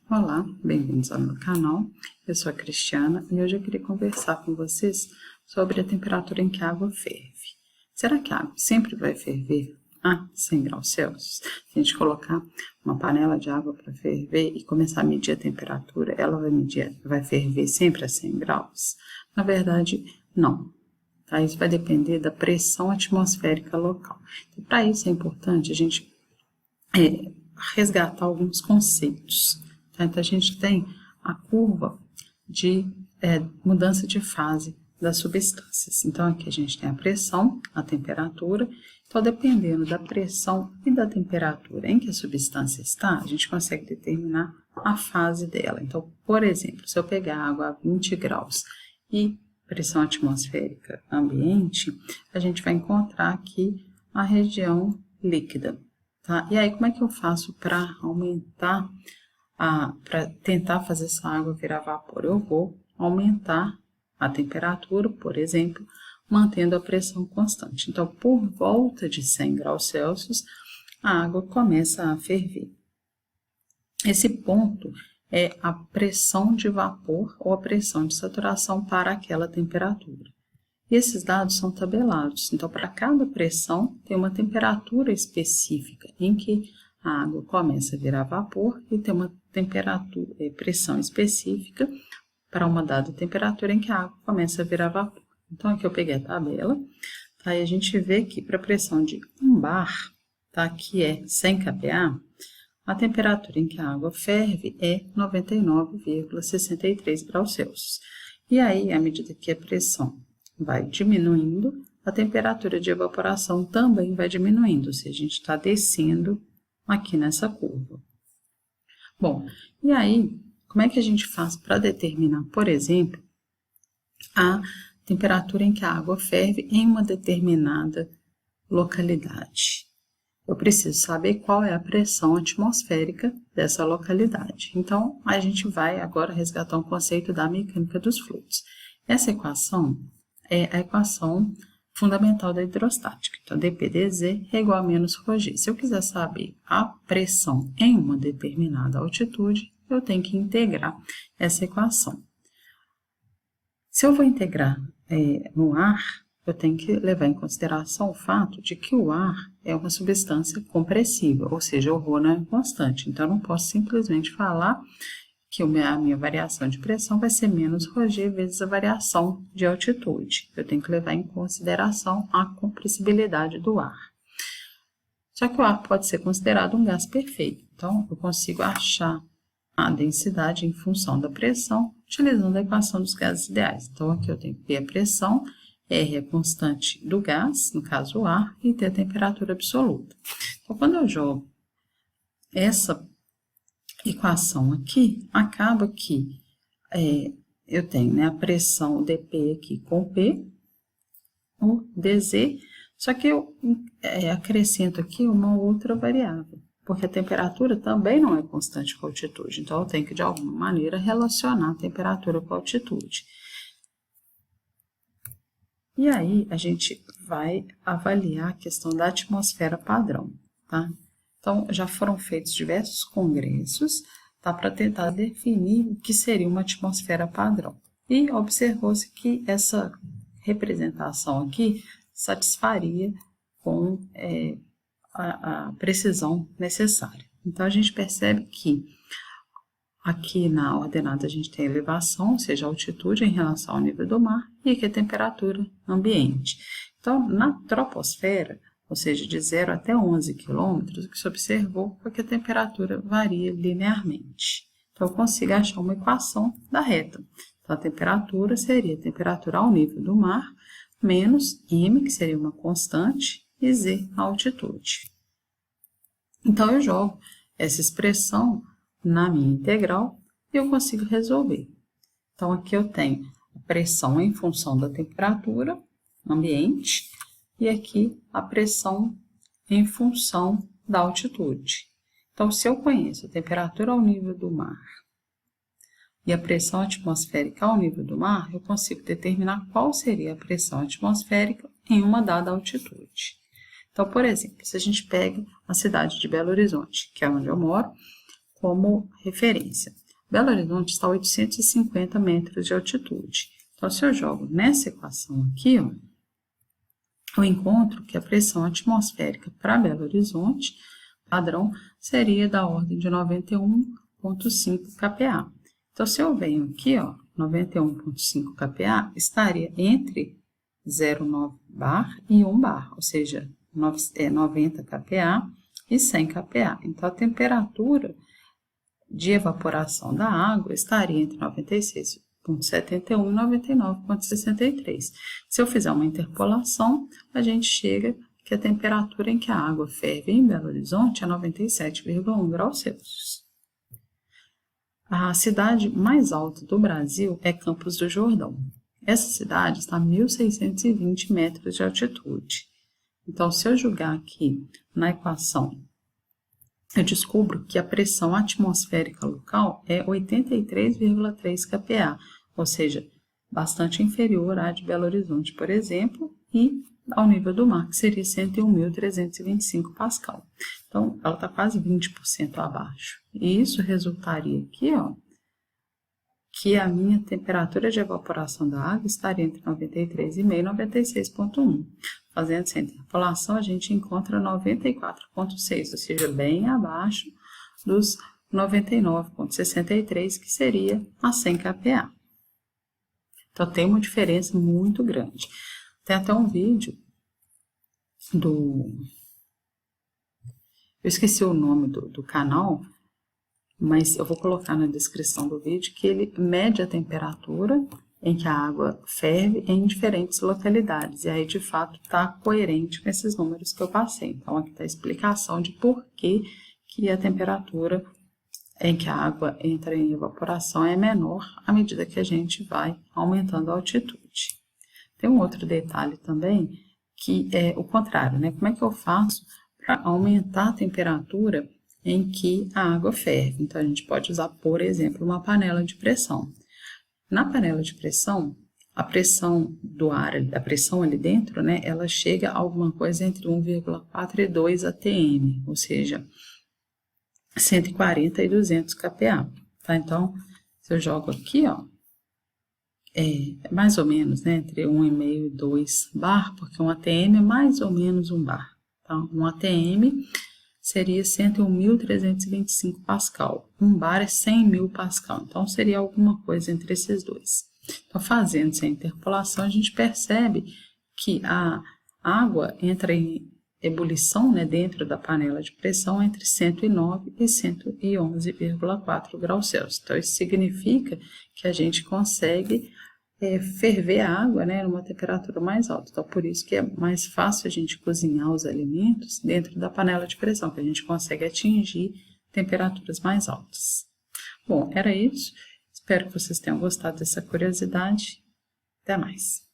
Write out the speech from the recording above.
Olá, bem-vindos ao meu canal. Eu sou a Cristiana e hoje eu queria conversar com vocês sobre a temperatura em que a água ferve. Será que a água sempre vai ferver a 100 graus Celsius? Se a gente colocar uma panela de água para ferver e começar a medir a temperatura, ela vai ferver sempre a 100 graus? Na verdade, não. Tá? Isso vai depender da pressão atmosférica local. Então, para isso é importante a gente resgatar alguns conceitos. Tá? Então, a gente tem a curva de mudança de fase das substâncias. Então, aqui a gente tem a pressão, a temperatura. Então, dependendo da pressão e da temperatura em que a substância está, a gente consegue determinar a fase dela. Então, por exemplo, se eu pegar água a 20 graus e pressão atmosférica ambiente, a gente vai encontrar aqui a região líquida. Tá? E aí, como é que eu faço para aumentar, para tentar fazer essa água virar vapor? Eu vou aumentar a temperatura, por exemplo, mantendo a pressão constante. Então, por volta de 100 graus Celsius, a água começa a ferver. Esse ponto é a pressão de vapor ou a pressão de saturação para aquela temperatura. E esses dados são tabelados, então para cada pressão tem uma temperatura específica em que a água começa a virar vapor e tem uma pressão específica para uma dada temperatura em que a água começa a virar vapor. Então aqui eu peguei a tabela, tá? E a gente vê que para a pressão de 1 bar, tá? Que é 100 kPa, a temperatura em que a água ferve é 99,63 graus Celsius. E aí, à medida que a pressão vai diminuindo, a temperatura de evaporação também vai diminuindo, ou seja, a gente está descendo aqui nessa curva. Bom, e aí, como é que a gente faz para determinar, por exemplo, a temperatura em que a água ferve em uma determinada localidade? Eu preciso saber qual é a pressão atmosférica dessa localidade. Então, a gente vai agora resgatar um conceito da mecânica dos fluidos. Essa equação é a equação fundamental da hidrostática. Então, dP/dz é igual a menos ρg. Se eu quiser saber a pressão em uma determinada altitude, eu tenho que integrar essa equação. Se eu vou integrar no ar, eu tenho que levar em consideração o fato de que o ar é uma substância compressível, ou seja, o ρ não é constante. Então, eu não posso simplesmente falar que a minha variação de pressão vai ser menos ρg vezes a variação de altitude. Eu tenho que levar em consideração a compressibilidade do ar. Só que o ar pode ser considerado um gás perfeito. Então, eu consigo achar a densidade em função da pressão, utilizando a equação dos gases ideais. Então, aqui eu tenho que ter a pressão, R é a constante do gás, no caso o ar, e ter a temperatura absoluta. Então, quando eu jogo essa equação aqui, acaba que eu tenho a pressão dP aqui com P, o dZ, só que eu acrescento aqui uma outra variável, porque a temperatura também não é constante com a altitude, então eu tenho que de alguma maneira relacionar a temperatura com a altitude. E aí a gente vai avaliar a questão da atmosfera padrão, tá? Então, já foram feitos diversos congressos, tá, para tentar definir o que seria uma atmosfera padrão. E observou-se que essa representação aqui satisfaria com a precisão necessária. Então, a gente percebe que aqui na ordenada a gente tem a elevação, ou seja, a altitude em relação ao nível do mar, e aqui a temperatura ambiente. Então, na troposfera, ou seja, de 0 até 11 quilômetros, o que se observou foi que a temperatura varia linearmente. Então, eu consigo achar uma equação da reta. Então, a temperatura seria a temperatura ao nível do mar, menos m, que seria uma constante, e z, a altitude. Então, eu jogo essa expressão na minha integral e eu consigo resolver. Então, aqui eu tenho a pressão em função da temperatura ambiente, e aqui a pressão em função da altitude. Então, se eu conheço a temperatura ao nível do mar e a pressão atmosférica ao nível do mar, eu consigo determinar qual seria a pressão atmosférica em uma dada altitude. Então, por exemplo, se a gente pega a cidade de Belo Horizonte, que é onde eu moro, como referência. Belo Horizonte está a 850 metros de altitude. Então, se eu jogo nessa equação aqui, ó, eu encontro que a pressão atmosférica para Belo Horizonte, padrão, seria da ordem de 91,5 kPa. Então, se eu venho aqui, ó, 91,5 kPa, estaria entre 0,9 bar e 1 bar, ou seja, 90 kPa e 100 kPa. Então, a temperatura de evaporação da água estaria entre 96,71 e 99,63. Se eu fizer uma interpolação, a gente chega que a temperatura em que a água ferve em Belo Horizonte é 97,1 graus Celsius. A cidade mais alta do Brasil é Campos do Jordão. Essa cidade está a 1.620 metros de altitude. Então, se eu jogar aqui na equação, eu descubro que a pressão atmosférica local é 83,3 kPa, ou seja, bastante inferior à de Belo Horizonte, por exemplo, e ao nível do mar, que seria 101.325 pascal. Então, ela está quase 20% abaixo. E isso resultaria aqui, ó, que a minha temperatura de evaporação da água estaria entre 93,5 e 96,1. Fazendo essa interpolação, a gente encontra 94,6, ou seja, bem abaixo dos 99,63, que seria a 100 kPa. Então, tem uma diferença muito grande. Tem até um vídeo eu esqueci o nome do canal, mas eu vou colocar na descrição do vídeo, que ele mede a temperatura em que a água ferve em diferentes localidades. E aí, de fato, está coerente com esses números que eu passei. Então, aqui está a explicação de por que a temperatura em que a água entra em evaporação é menor à medida que a gente vai aumentando a altitude. Tem um outro detalhe também, que é o contrário, né? Como é que eu faço para aumentar a temperatura em que a água ferve? Então, a gente pode usar, por exemplo, uma panela de pressão. Na panela de pressão, a pressão do ar, a pressão ali dentro, né, ela chega a alguma coisa entre 1,4 e 2 atm, ou seja, 140 e 200 kPa, tá? Então, se eu jogo aqui, ó, é mais ou menos, né, entre 1,5 e 2 bar, porque um atm é mais ou menos 1 bar, tá? Um atm seria 101.325 pascal, 1 bar é 100.000 pascal, então seria alguma coisa entre esses dois. Então, fazendo essa interpolação, a gente percebe que a água entra em ebulição, né, dentro da panela de pressão entre 109 e 111,4 graus Celsius. Então, isso significa que a gente consegue ferver a água, né, numa temperatura mais alta. Então, por isso que é mais fácil a gente cozinhar os alimentos dentro da panela de pressão, que a gente consegue atingir temperaturas mais altas. Bom, era isso. Espero que vocês tenham gostado dessa curiosidade. Até mais.